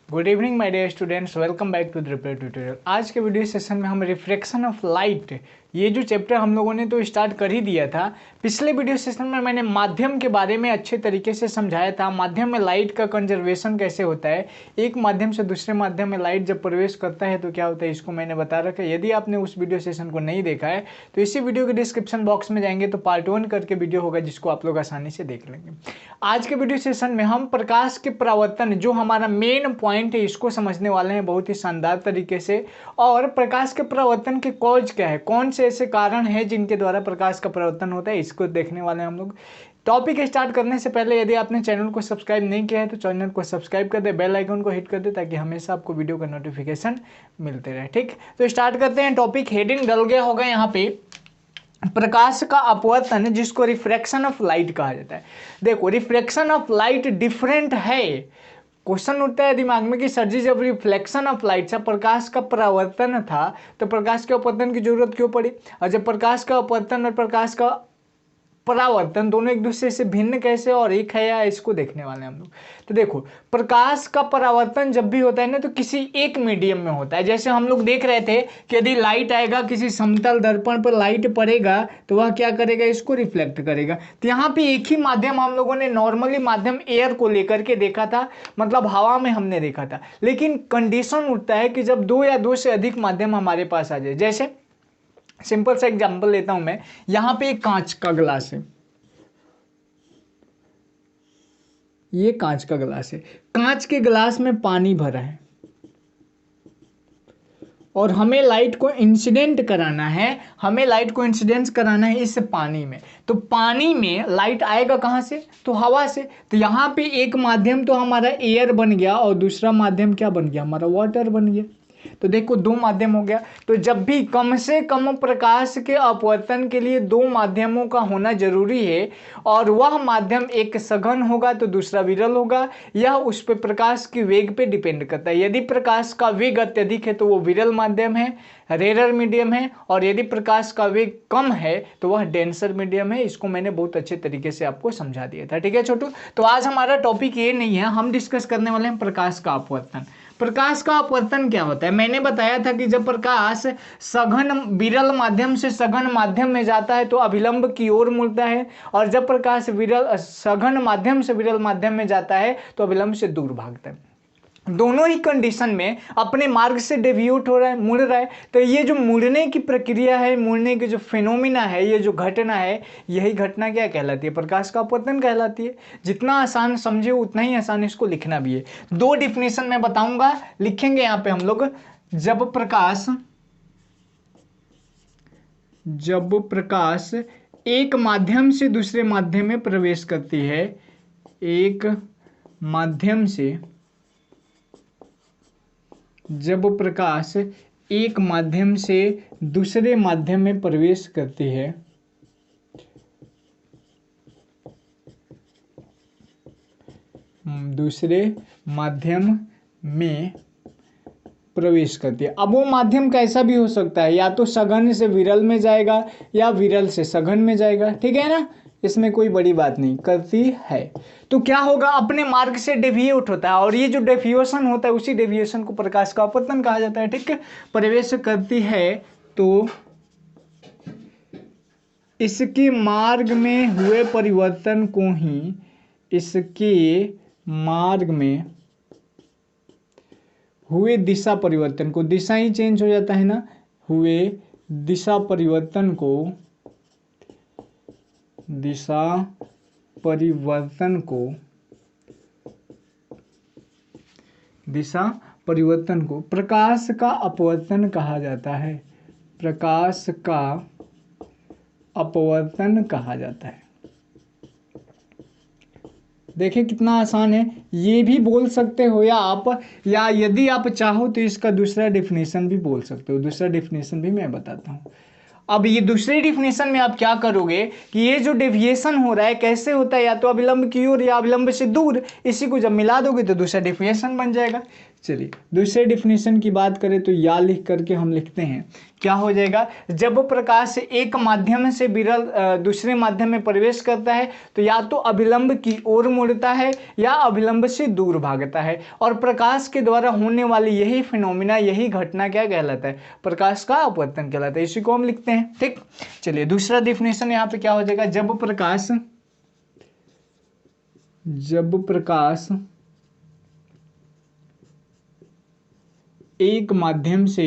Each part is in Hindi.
Good evening my dear students, welcome back to the reply tutorial. आज के वीडियो सेशन में हम रिफ्लेक्शन ऑफ लाइट, ये जो चैप्टर हम लोगों ने तो स्टार्ट कर ही दिया था। पिछले वीडियो सेशन में मैंने माध्यम के बारे में अच्छे तरीके से समझाया था। माध्यम में लाइट का कंजर्वेशन कैसे होता है, एक माध्यम से दूसरे माध्यम में लाइट जब प्रवेश करता है तो क्या होता है, इसको मैंने बता रखा है। यदि आपने उस वीडियो सेशन को नहीं देखा है तो इसी वीडियो के डिस्क्रिप्शन बॉक्स में जाएंगे तो पार्ट 1 करके वीडियो होगा, जिसको आप लोग आसानी से देख लेंगे। आज के वीडियो सेशन में हम प्रकाश के परावर्तन, जो हमारा मेन पॉइंट है, इसको समझने वाले हैं बहुत ही शानदार तरीके से। और प्रकाश के परावर्तन के कॉज क्या है, कौन से ऐसे कारण हैं जिनके द्वारा प्रकाश का परावर्तन होता है, इसको देखने वाले हैं हम लोग। टॉपिक स्टार्ट करने से पहले यदि आपने चैनल को सब्सक्राइब नहीं किया है तो चैनल को सब्सक्राइब कर दे, बेल आइकन को हिट कर दे, ताकि हमेशा आपको वीडियो का नोटिफिकेशन मिलते रहे। ठीक, तो स्टार्ट करते हैं। टॉपिक हेडिंग डल गया होगा यहाँ पे, प्रकाश का अपवर्तन, जिसको रिफ्रैक्शन ऑफ लाइट कहा जाता है। देखो, रिफ्रैक्शन ऑफ लाइट डिफरेंट है। क्वेश्चन उठता है दिमाग में कि सर जी, जब रिफ्लेक्शन ऑफ लाइट से प्रकाश का परावर्तन था तो प्रकाश के अपवर्तन की जरूरत क्यों पड़ी, और जब प्रकाश का अपवर्तन और प्रकाश का परावर्तन दोनों एक दूसरे से भिन्न कैसे और एक है, या इसको देखने वाले हैं हम लोग। तो देखो, प्रकाश का परावर्तन जब भी होता है ना तो किसी एक मीडियम में होता है। जैसे हम लोग देख रहे थे कि यदि लाइट आएगा, किसी समतल दर्पण पर लाइट पड़ेगा तो वह क्या करेगा, इसको रिफ्लेक्ट करेगा। तो यहाँ पे एक ही माध्यम हम लोगों ने नॉर्मली माध्यम एयर को लेकर के देखा था, मतलब हवा में हमने देखा था। लेकिन कंडीशन उठता है कि जब दो या दो से अधिक माध्यम हमारे पास आ जाए। जैसे सिंपल सा एग्जांपल लेता हूं मैं, यहां पे एक कांच का ग्लास है, ये कांच का ग्लास है, कांच के ग्लास में पानी भरा है और हमें लाइट को इंसिडेंट कराना है, हमें लाइट को इंसिडेंस कराना है इस पानी में। तो पानी में लाइट आएगा कहां से, तो हवा से। तो यहां पे एक माध्यम तो हमारा एयर बन गया और दूसरा माध्यम क्या बन गया, हमारा वाटर बन गया। तो देखो, दो माध्यम हो गया। तो जब भी कम से कम प्रकाश के अपवर्तन के लिए दो माध्यमों का होना जरूरी है, और वह माध्यम एक सघन होगा तो दूसरा विरल होगा, यह उस पे प्रकाश की वेग पे डिपेंड करता है। यदि प्रकाश का वेग अत्यधिक है तो वो विरल माध्यम है, रेरर मीडियम है, और यदि प्रकाश का वेग कम है तो वह डेंसर मीडियम है। इसको मैंने बहुत अच्छे तरीके से आपको समझा दिया था। ठीक है छोटू, तो आज हमारा टॉपिक ये नहीं है, हम डिस्कस करने वाले हैं प्रकाश का अपवर्तन। प्रकाश का अपवर्तन क्या होता है, मैंने बताया था कि जब प्रकाश सघन विरल माध्यम से सघन माध्यम में जाता है तो अभिलंब की ओर मुड़ता है, और जब प्रकाश विरल सघन माध्यम से विरल माध्यम में जाता है तो अभिलंब से दूर भागता है। दोनों ही कंडीशन में अपने मार्ग से डेविएट हो रहा है, मुड़ रहा है। तो ये जो मुड़ने की प्रक्रिया है, मुड़ने की जो फिनोमिना है, ये जो घटना है, यही घटना क्या कहलाती है, प्रकाश का अपवर्तन कहलाती है। जितना आसान समझे उतना ही आसान इसको लिखना भी है। दो डिफिनेशन मैं बताऊंगा, लिखेंगे यहाँ पे हम लोग। जब प्रकाश एक माध्यम से दूसरे माध्यम में प्रवेश करती है, एक माध्यम से, जब प्रकाश एक माध्यम से दूसरे माध्यम में प्रवेश करती है, दूसरे माध्यम में प्रवेश करती है। अब वो माध्यम कैसा भी हो सकता है, या तो सघन से विरल में जाएगा या विरल से सघन में जाएगा। ठीक है ना, इसमें कोई बड़ी बात नहीं, करती है। तो क्या होगा, अपने मार्ग से डेविएट होता है, और ये जो डेविएशन होता है उसी डेविएशन को प्रकाश का अपवर्तन कहा जाता है। ठीक है, प्रवेश करती है तो इसके मार्ग में हुए परिवर्तन को ही, इसके मार्ग में हुए दिशा परिवर्तन को, दिशा ही चेंज हो जाता है ना, हुए दिशा परिवर्तन को, दिशा परिवर्तन को, दिशा परिवर्तन को प्रकाश का अपवर्तन कहा जाता है। प्रकाश का अपवर्तन कहा जाता है। देखिए कितना आसान है, ये भी बोल सकते हो या यदि आप चाहो तो इसका दूसरा डिफिनेशन भी बोल सकते हो। दूसरा डिफिनेशन भी मैं बताता हूँ। अब ये दूसरे डिफिनेशन में आप क्या करोगे कि ये जो डेविएशन हो रहा है कैसे होता है, या तो अभिलंब की ओर या अभिलंब से दूर, इसी को जब मिला दोगे तो दूसरा डेफिनेशन बन जाएगा। चलिए दूसरे डिफिनेशन की बात करें तो या लिख करके हम लिखते हैं, क्या हो जाएगा, जब प्रकाश एक माध्यम से विरल दूसरे माध्यम में प्रवेश करता है तो या तो अभिलंब की ओर मुड़ता है या अभिलंब से दूर भागता है, और प्रकाश के द्वारा होने वाली यही फिनोमिना, यही घटना क्या कहलाता है, प्रकाश का अपवर्तन कहलाता है। इसी को हम लिखते हैं। ठीक, चलिए दूसरा डिफिनेशन यहाँ पे क्या हो जाएगा, जब प्रकाश एक माध्यम से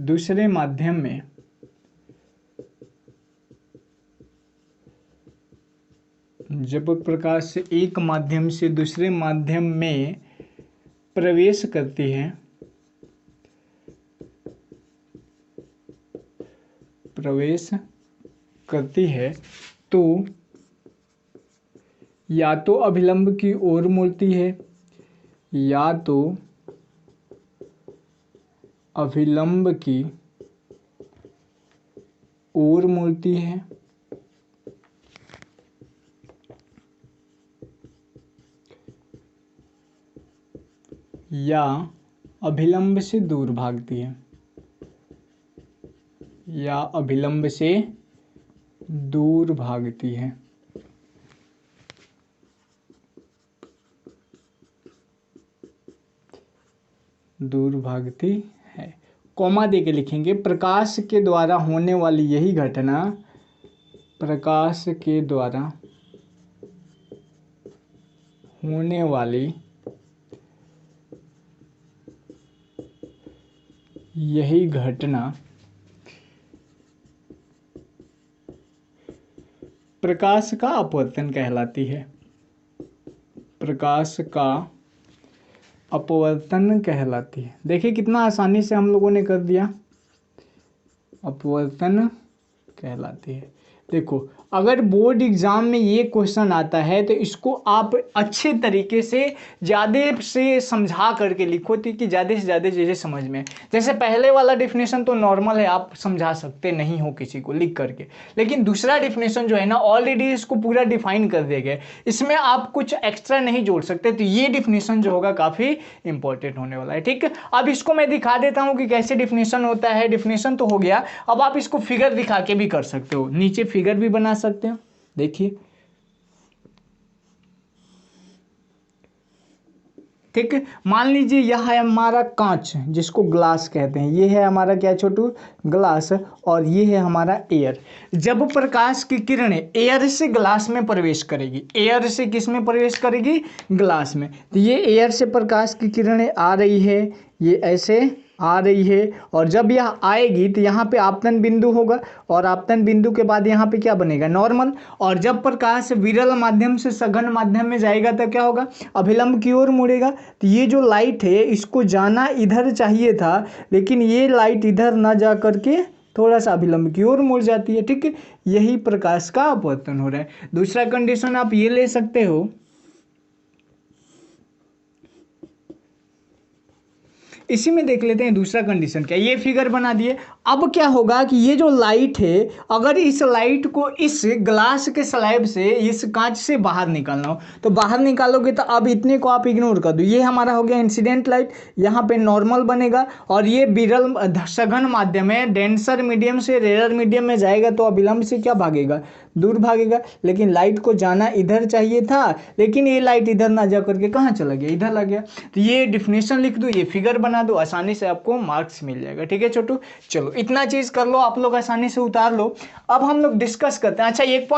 दूसरे माध्यम में जब प्रकाश एक माध्यम से दूसरे माध्यम में प्रवेश करती है तो या तो अभिलंब की ओर मुड़ती है या तो अभिलंब की ओर मुड़ती है या अभिलंब से दूर भागती है, या अभिलंब से दूर भागती है। दूर भागती है, कॉमा दे के लिखेंगे, प्रकाश के द्वारा होने वाली यही घटना, प्रकाश के द्वारा होने वाली यही घटना प्रकाश का अपवर्तन कहलाती है। प्रकाश का अपवर्तन कहलाती है। देखिए कितना आसानी से हम लोगों ने कर दिया, अपवर्तन कहलाती है। देखो अगर बोर्ड एग्जाम में ये क्वेश्चन आता है तो इसको आप अच्छे तरीके से ज़्यादा से समझा करके लिखो ताकि ज़्यादा से ज़्यादा चीज़ें समझ में। जैसे पहले वाला डिफिनेशन तो नॉर्मल है, आप समझा सकते नहीं हो किसी को लिख करके, लेकिन दूसरा डिफिनेशन जो है ना ऑलरेडी इसको पूरा डिफाइन कर दिया गया है, इसमें आप कुछ एक्स्ट्रा नहीं जोड़ सकते। तो ये डिफिनेशन जो होगा काफ़ी इंपॉर्टेंट होने वाला है। ठीक है, अब इसको मैं दिखा देता हूँ कि कैसे डिफिनेशन होता है। डिफिनेशन तो हो गया, अब आप इसको फिगर दिखा के भी कर सकते हो, नीचे फिगर भी बना सकते हो। देखिए ठीक है, मान लीजिए यह है हमारा कांच जिसको ग्लास कहते हैं, ये है हमारा क्या छोटू, ग्लास, और ये है हमारा एयर। जब प्रकाश की किरणें एयर से ग्लास में प्रवेश करेगी, एयर से किस में प्रवेश करेगी, ग्लास में, तो ये एयर से प्रकाश की किरणें आ रही है, ये ऐसे आ रही है, और जब यह आएगी तो यहाँ पे आपतन बिंदु होगा, और आपतन बिंदु के बाद यहाँ पे क्या बनेगा, नॉर्मल। और जब प्रकाश विरल माध्यम से सघन माध्यम में जाएगा तो क्या होगा, अभिलंब की ओर मुड़ेगा। तो ये जो लाइट है इसको जाना इधर चाहिए था, लेकिन ये लाइट इधर ना जा करके थोड़ा सा अभिलंब की ओर मुड़ जाती है। ठीक है, यही प्रकाश का अपवर्तन हो रहा है। दूसरा कंडीशन आप ये ले सकते हो, इसी में देख लेते हैं दूसरा कंडीशन क्या। ये फिगर बना दिए। अब क्या होगा कि ये जो लाइट है, अगर इस लाइट को इस ग्लास के स्लैब से, इस कांच से बाहर निकालना हो तो बाहर निकालोगे तो अब इतने को आप इग्नोर कर दो, ये हमारा हो गया इंसिडेंट लाइट, यहाँ पे नॉर्मल बनेगा, और ये विरल सघन माध्यम है, डेंसर मीडियम से रेयर मीडियम में जाएगा तो अभिलंब से क्या भागेगा, दूर भागेगा। लेकिन लाइट को जाना इधर चाहिए था, लेकिन ये लाइट इधर ना जा करके कहाँ चला गया, इधर लग गया। तो ये डिफिनेशन लिख दो, ये फिगर बना दो, आसानी से आपको मार्क्स मिल जाएगा। ठीक है छोटू, चलो इतना चीज कर लो, आप लोग आसानी से उतार लो। अब हम लोग डिस्कस करते हैं। अच्छा एक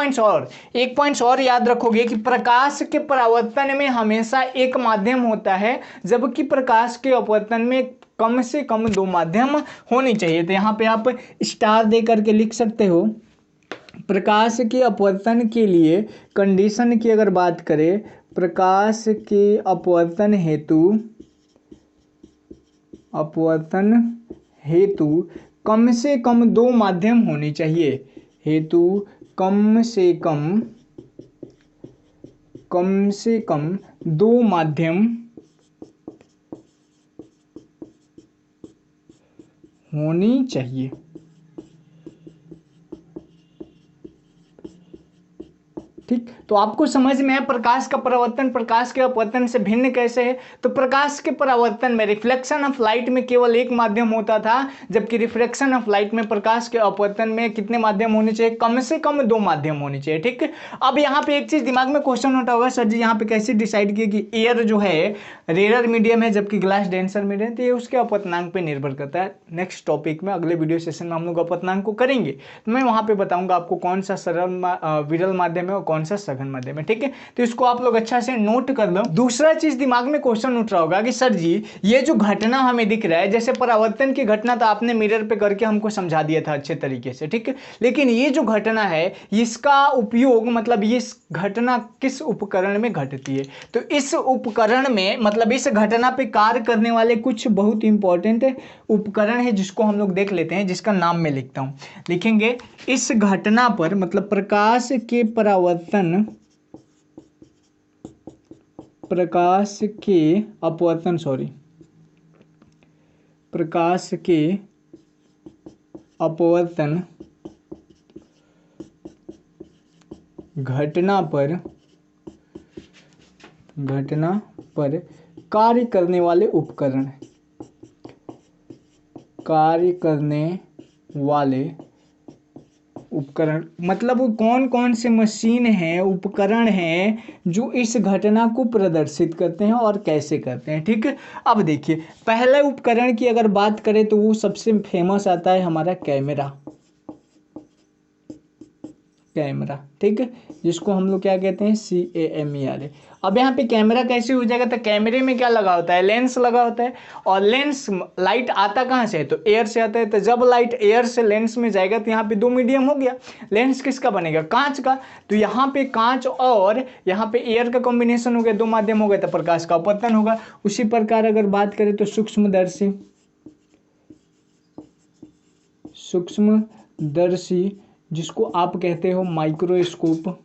पॉइंट्स और याद रखोगे कि प्रकाश के परावर्तन में हमेशा एक माध्यम होता है, जबकि प्रकाश के अपवर्तन में कम से कम दो माध्यम होनी चाहिए। तो यहाँ पे आप स्टार दे करके लिख सकते हो। प्रकाश के अपवर्तन के लिए कंडीशन की अगर बात करें, प्रकाश के अपवर्तन हेतु कम से कम दो माध्यम होनी चाहिए, हेतु कम से कम दो माध्यम होनी चाहिए। ठीक, तो आपको समझ में है प्रकाश का परावर्तन प्रकाश के अपवर्तन से भिन्न कैसे है। तो प्रकाश के परावर्तन में रिफ्लेक्शन ऑफ लाइट में केवल एक माध्यम होता था, जबकि रिफ्लेक्शन ऑफ लाइट में प्रकाश के अपवर्तन में कितने माध्यम होने चाहिए, कम से कम 2 माध्यम होने चाहिए। ठीक, अब यहाँ पे एक चीज दिमाग में क्वेश्चन उठा होगा, सर जी यहाँ पे कैसे डिसाइड किए कि एयर जो है रेयर मीडियम है जबकि ग्लास डेंसर मीडियम, तो ये उसके अपवर्तनांक पे निर्भर करता है। नेक्स्ट टॉपिक में अगले वीडियो सेशन में हम लोग अपवर्तनांक को करेंगे, तो मैं वहां पे बताऊंगा आपको कौन सा सरल विरल माध्यम है और कौन सा सघन माध्यम है। ठीक है, तो इसको आप लोग अच्छा से नोट कर लो। दूसरा चीज दिमाग में क्वेश्चन उठ रहा होगा कि सर जी ये जो घटना हमें दिख रहा है, जैसे परावर्तन की घटना तो आपने मिरर पे करके हमको समझा दिया था अच्छे तरीके से, ठीक है, लेकिन ये जो घटना है इसका उपयोग मतलब ये घटना किस उपकरण में घटती है, तो इस उपकरण में मतलब इस घटना पे कार्य करने वाले कुछ बहुत इंपॉर्टेंट उपकरण है जिसको हम लोग देख लेते हैं, जिसका नाम मैं लिखता हूं, लिखेंगे इस घटना पर मतलब प्रकाश के परावर्तन प्रकाश के अपवर्तन प्रकाश के अपवर्तन घटना पर कार्य करने वाले उपकरण मतलब वो कौन कौन से मशीन हैं उपकरण हैं जो इस घटना को प्रदर्शित करते हैं और कैसे करते हैं। ठीक है, अब देखिए पहले उपकरण की अगर बात करें तो वो सबसे फेमस आता है हमारा कैमरा, ठीक है, जिसको हम लोग क्या कहते हैं CAMERA। अब यहाँ पे कैमरा कैसे हो जाएगा, तो कैमरे में क्या लगा होता है, लेंस लगा होता है, और लेंस लाइट आता कहाँ से है, तो एयर से आता है। तो जब लाइट एयर से लेंस में जाएगा तो यहाँ पे 2 मीडियम हो गया, लेंस किसका बनेगा, कांच का, तो यहाँ पे कांच और यहाँ पे एयर का कॉम्बिनेशन हो गया, 2 माध्यम हो गया, तो प्रकाश का अपवर्तन होगा। उसी प्रकार अगर बात करें तो सूक्ष्मदर्शी जिसको आप कहते हो माइक्रोस्कोप,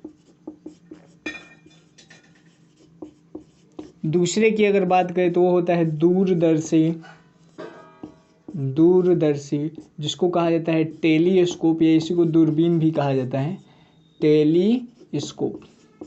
दूसरे की अगर बात करें तो वो होता है दूरदर्शी जिसको कहा जाता है टेलीस्कोप, या इसी को दूरबीन भी कहा जाता है, टेलीस्कोप।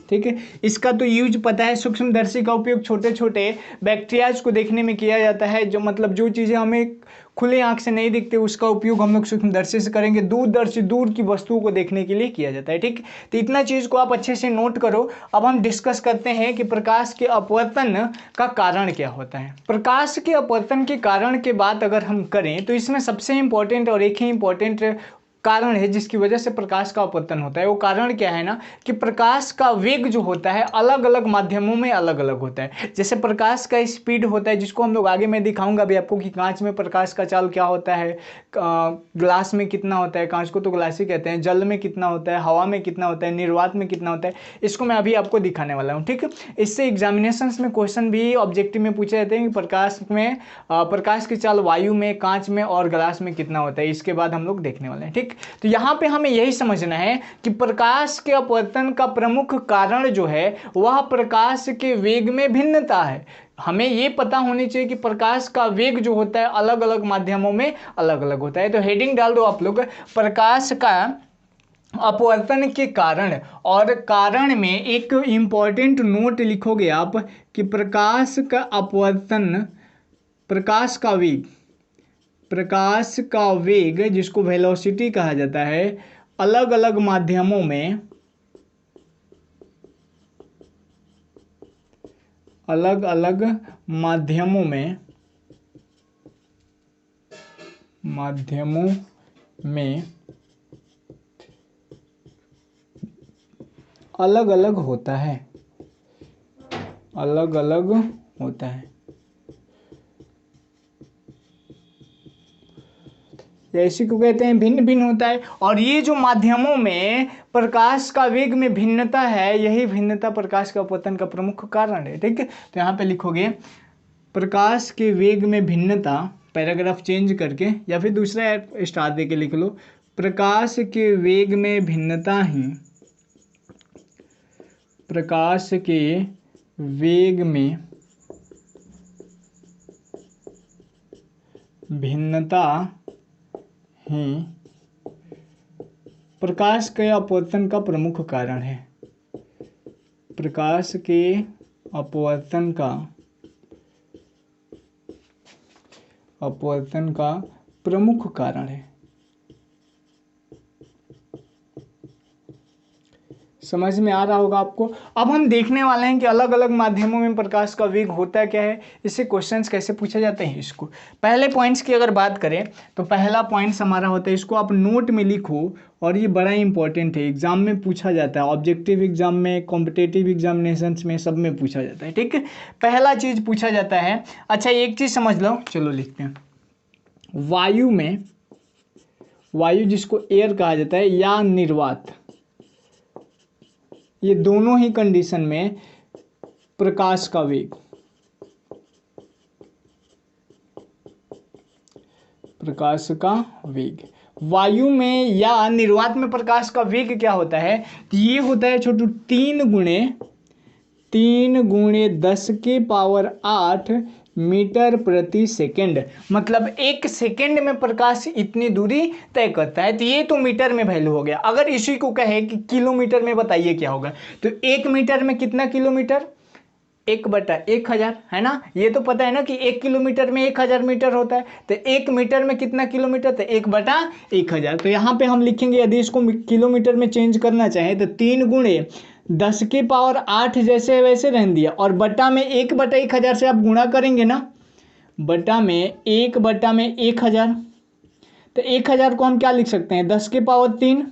ठीक है, इसका तो यूज पता है, सूक्ष्मदर्शी का उपयोग छोटे छोटे बैक्टीरियाज को देखने में किया जाता है, जो मतलब जो चीज़ें हमें खुले आंख से नहीं दिखते उसका उपयोग हम लोग सूक्ष्मदर्शी से करेंगे, दूरदर्शी दूर की वस्तुओं को देखने के लिए किया जाता है। ठीक, तो इतना चीज़ को आप अच्छे से नोट करो। अब हम डिस्कस करते हैं कि प्रकाश के अपवर्तन का कारण क्या होता है। प्रकाश के अपवर्तन के कारण के बात अगर हम करें तो इसमें सबसे इंपॉर्टेंट और एक ही इंपॉर्टेंट कारण है जिसकी वजह से प्रकाश का अपवर्तन होता है। वो कारण क्या है ना कि प्रकाश का वेग जो होता है अलग अलग माध्यमों में अलग अलग होता है। जैसे प्रकाश का स्पीड होता है जिसको हम लोग आगे मैं दिखाऊंगा भी आपको कि कांच में प्रकाश का चाल क्या होता है, ग्लास में कितना होता है, कांच को तो ग्लास ही कहते हैं, जल में कितना होता है, हवा में कितना होता है, निर्वात में कितना होता है, इसको मैं अभी आपको दिखाने वाला हूँ। ठीक है, इससे एग्जामिनेशन में क्वेश्चन भी ऑब्जेक्टिव में पूछे जाते हैं कि प्रकाश की चाल वायु में, कांच में और ग्लास में कितना होता है, इसके बाद हम लोग देखने वाले हैं। ठीक, तो यहां पे हमें यही समझना है कि प्रकाश के अपवर्तन का प्रमुख कारण जो है वह प्रकाश के वेग में भिन्नता है। हमें ये पता होनी चाहिए कि प्रकाश का वेग जो होता है अलग अलग माध्यमों में अलग अलग होता है। तो हेडिंग डाल दो आप लोग, प्रकाश का अपवर्तन के कारण, और कारण में एक इंपॉर्टेंट नोट लिखोगे आप कि प्रकाश का अपवर्तन, प्रकाश का वेग जिसको वेलोसिटी कहा जाता है अलग अलग माध्यमों में अलग अलग होता है, इसी को कहते हैं भिन्न भिन्न होता है। और ये जो माध्यमों में प्रकाश का वेग में भिन्नता है, यही भिन्नता प्रकाश का अपवर्तन का प्रमुख कारण है। ठीक है, तो यहाँ पे लिखोगे प्रकाश के वेग में भिन्नता, पैराग्राफ चेंज करके या फिर दूसरा स्टार दे के लिख लो, प्रकाश के वेग में भिन्नता ही प्रकाश के वेग में भिन्नता ही प्रकाश के अपवर्तन का प्रमुख कारण है। प्रकाश के अपवर्तन का प्रमुख कारण है। समझ में आ रहा होगा आपको। अब हम देखने वाले हैं कि अलग अलग माध्यमों में प्रकाश का वेग होता क्या है, इससे क्वेश्चंस कैसे पूछे जाते हैं। इसको पहले पॉइंट्स की अगर बात करें तो पहला पॉइंट्स हमारा होता है, इसको आप नोट में लिखो और ये बड़ा इंपॉर्टेंट है, एग्जाम में पूछा जाता है, ऑब्जेक्टिव एग्जाम में, कॉम्पिटेटिव एग्जामिनेशंस में, सब में पूछा जाता है। ठीक है, पहला चीज पूछा जाता है। अच्छा एक चीज समझ लो, चलो लिखते हैं। वायु जिसको एयर कहा जाता है या निर्वात, ये दोनों ही कंडीशन में प्रकाश का वेग वायु में या निर्वात में प्रकाश का वेग क्या होता है, तो ये होता है छोटू 3 × 10⁸ मीटर प्रति सेकेंड। मतलब 1 सेकेंड में प्रकाश इतनी दूरी तय करता है, तो ये तो मीटर में वैल्यू हो गया। अगर इसी को कहे कि किलोमीटर में बताइए क्या होगा, तो 1 मीटर में कितना किलोमीटर, 1/1000 है ना। ये तो पता है ना कि 1 किलोमीटर में 1000 मीटर होता है, तो 1 मीटर में कितना किलोमीटर, तो 1/1000। तो यहाँ पे हम लिखेंगे, यदि इसको किलोमीटर में चेंज करना चाहे तो 3 × 10⁸ जैसे वैसे रहने दिया, और बटा में 1/1000 से आप गुणा करेंगे ना, बटा में 1/1000, तो 1000 को हम क्या लिख सकते हैं, 10⁻³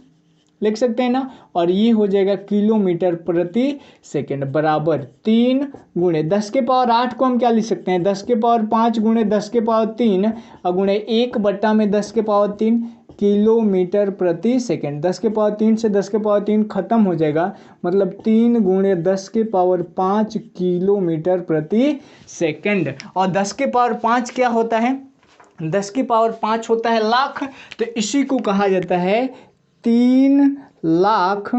लिख सकते हैं ना, और ये हो जाएगा किलोमीटर प्रति सेकेंड बराबर 3 × 10⁸ को हम क्या लिख सकते हैं, 10⁵ × 10⁻³ और गुणे 1/10⁻³ किलोमीटर प्रति सेकेंड। 10⁻³ से 10⁻³ खत्म हो जाएगा, मतलब 3 × 10⁵ किलोमीटर प्रति सेकेंड। और 10⁵ क्या होता है, 10⁵ होता है लाख, तो इसी को कहा जाता है 3 लाख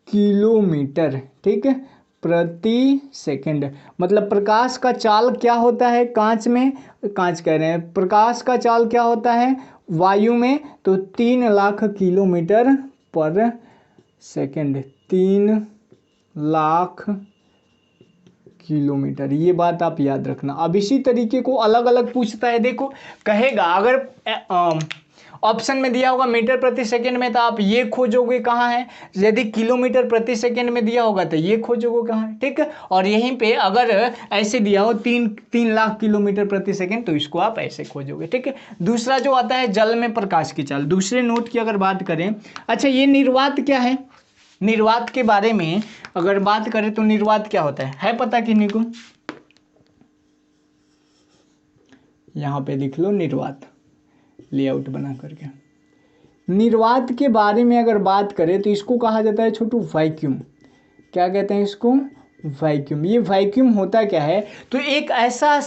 किलोमीटर, ठीक है, प्रति सेकंड। मतलब प्रकाश का चाल क्या होता है कांच में, कांच कह रहे हैं, प्रकाश का चाल क्या होता है वायु में, तो 3 लाख किलोमीटर पर सेकंड, 3 लाख किलोमीटर। ये बात आप याद रखना। अब इसी तरीके को अलग अलग पूछता है, देखो कहेगा, अगर ऑप्शन में दिया होगा मीटर प्रति सेकंड में तो आप ये खोजोगे कहाँ है, यदि किलोमीटर प्रति सेकंड में दिया होगा तो ये खोजोगे कहाँ है, ठीक है। और यहीं पे अगर ऐसे दिया हो 3 लाख किलोमीटर प्रति सेकंड, तो इसको आप ऐसे खोजोगे, ठीक है। दूसरा जो आता है जल में प्रकाश की चाल, दूसरे नोट की अगर बात करें, अच्छा ये निर्वात क्या है, निर्वात के बारे में अगर बात करें तो निर्वात क्या होता है पता किन्हीं को, यहां पे लिख लो निर्वात, लेआउट बना करके। निर्वात के बारे में अगर बात करें तो इसको कहा जाता है छोटू वैक्यूम। क्या कहते हैं इसको, वैक्यूम। ये वैक्यूम होता क्या है, तो एक ऐसा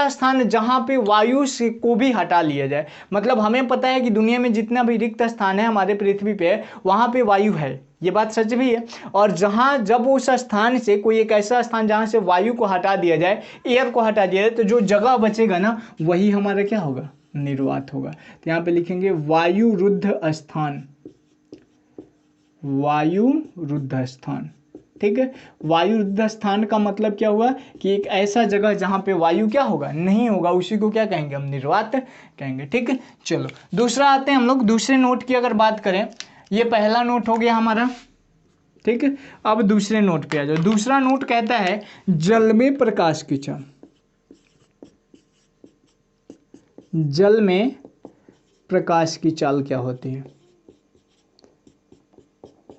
स्थान जहां पे वायु से को भी हटा लिया जाए। मतलब हमें पता है कि दुनिया में जितना भी रिक्त स्थान है हमारे पृथ्वी पे, वहां पे वायु है, ये बात सच भी है। और जब उस स्थान से कोई एक ऐसा स्थान जहां से वायु को हटा दिया जाए, एयर को हटा दिया जाए, तो जो जगह बचेगा ना वही हमारा क्या होगा, निर्वात होगा। तो यहाँ पे लिखेंगे वायु रुद्ध स्थान, वायु रुद्ध स्थान, ठीक है। वायु रुद्ध स्थान का मतलब क्या हुआ कि एक ऐसा जगह जहां पे वायु क्या होगा, नहीं होगा, उसी को क्या कहेंगे हम, निर्वात कहेंगे, ठीक है। चलो दूसरा आते हैं हम लोग, दूसरे नोट की अगर बात करें, ये पहला नोट हो गया हमारा, ठीक है। अब दूसरे नोट पे आ जाओ। दूसरा नोट कहता है जल में प्रकाश की चाल। जल में प्रकाश की चाल क्या होती है,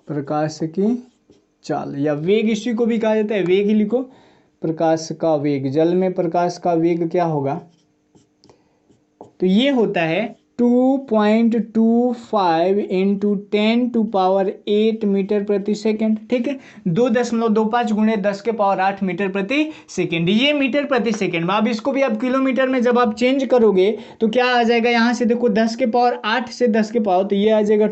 प्रकाश की चाल या वेग, इसी को भी कहा जाता है वेग ही लिखो, प्रकाश का वेग। जल में प्रकाश का वेग क्या होगा, तो ये होता है 2.25 × 10⁸ मीटर प्रति सेकेंड, ठीक है। 2.25 × 10⁸ मीटर प्रति सेकेंड, ये मीटर प्रति सेकेंड में। अब इसको भी आप किलोमीटर में जब आप चेंज करोगे तो क्या आ जाएगा, यहाँ से देखो 10⁸ से 10 तो ये आ जाएगा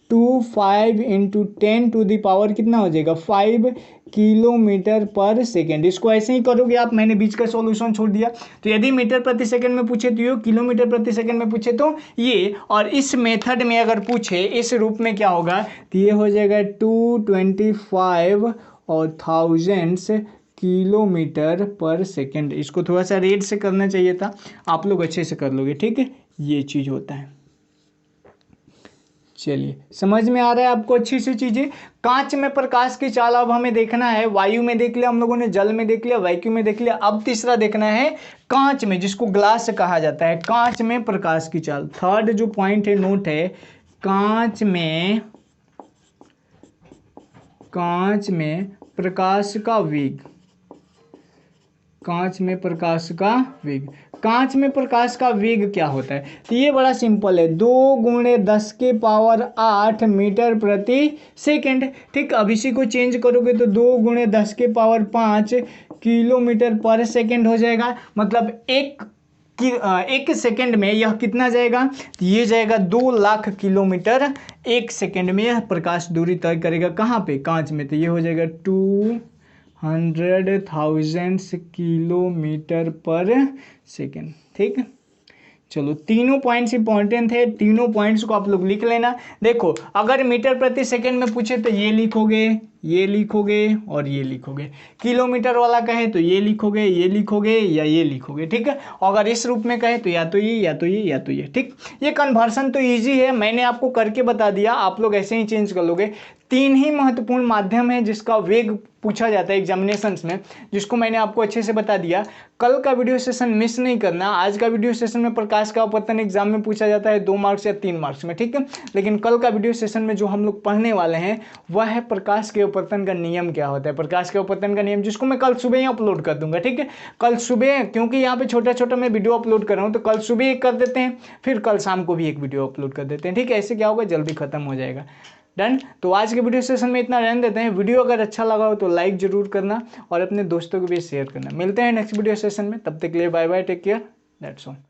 25 इंटू 10⁻, कितना हो जाएगा 5 किलोमीटर पर सेकेंड। इसको ऐसे ही करोगे आप, मैंने बीच का सॉल्यूशन छोड़ दिया। तो यदि मीटर प्रति सेकंड में पूछे तो ये, किलोमीटर प्रति सेकंड में पूछे तो ये, और इस मेथड में अगर पूछे इस रूप में क्या होगा तो ये हो जाएगा 225 और थाउजेंड्स किलोमीटर पर सेकंड। इसको थोड़ा सा रेड से करना चाहिए था, आप लोग अच्छे से कर लोगे, ठीक है, ये चीज़ होता है। चलिए, समझ में आ रहा है आपको अच्छी सी चीज़ें। कांच में प्रकाश की चाल अब हमें देखना है। वायु में देख लिया हम लोगों ने, जल में देख लिया, वैक्यूम में देख लिया, अब तीसरा देखना है कांच में, जिसको ग्लास कहा जाता है। कांच में प्रकाश की चाल, थर्ड जो पॉइंट है नोट है, कांच में प्रकाश का वेग, कांच में प्रकाश का वेग। कांच में प्रकाश का वेग क्या होता है तो ये बड़ा सिंपल है, 2×10⁸ मीटर प्रति सेकंड। ठीक, अब इसी को चेंज करोगे तो 2×10⁵ किलोमीटर पर सेकंड हो जाएगा। मतलब एक सेकंड में यह कितना जाएगा तो ये जाएगा 2 लाख किलोमीटर एक सेकंड में यह प्रकाश दूरी तय करेगा। कहाँ पे, कांच में, तो ये हो जाएगा 200,000 किलोमीटर पर सेकेंड। ठीक, चलो तीनों पॉइंट्स इंपॉर्टेंट है, तीनों पॉइंट्स को आप लोग लिख लेना। देखो, अगर मीटर प्रति सेकंड में पूछे तो ये लिखोगे, ये लिखोगे और ये लिखोगे। किलोमीटर वाला कहे तो ये लिखोगे, ये लिखोगे या ये लिखोगे। ठीक है, अगर इस रूप में कहे तो या तो ये या तो ये या तो ये। ठीक, ये कन्वर्सन तो इजी है, मैंने आपको करके बता दिया, आप लोग ऐसे ही चेंज कर लोगे। 3 ही महत्वपूर्ण माध्यम है जिसका वेग पूछा जाता है एग्जामिनेशंस में, जिसको मैंने आपको अच्छे से बता दिया। कल का वीडियो सेशन मिस नहीं करना। आज का वीडियो सेशन में प्रकाश का अपवर्तन एग्जाम में पूछा जाता है 2 मार्क्स या 3 मार्क्स में। ठीक है, लेकिन कल का वीडियो सेशन में जो हम लोग पढ़ने वाले हैं वह है प्रकाश के अपवर्तन का नियम क्या होता है। प्रकाश के अपवर्तन का नियम, जिसको मैं कल सुबह ही अपलोड कर दूंगा। ठीक है, कल सुबह, क्योंकि यहाँ पे छोटा छोटा मैं वीडियो अपलोड कर रहा हूँ, तो कल सुबह एक कर देते हैं, फिर कल शाम को भी एक वीडियो अपलोड कर देते हैं। ठीक है, ऐसे क्या होगा, जल्दी खत्म हो जाएगा। डन। तो आज के वीडियो सेशन में इतना रहने देते हैं। वीडियो अगर अच्छा लगा हो तो लाइक जरूर करना और अपने दोस्तों को भी शेयर करना। मिलते हैं नेक्स्ट वीडियो सेशन में, तब तक के लिए bye bye, take care, that's all.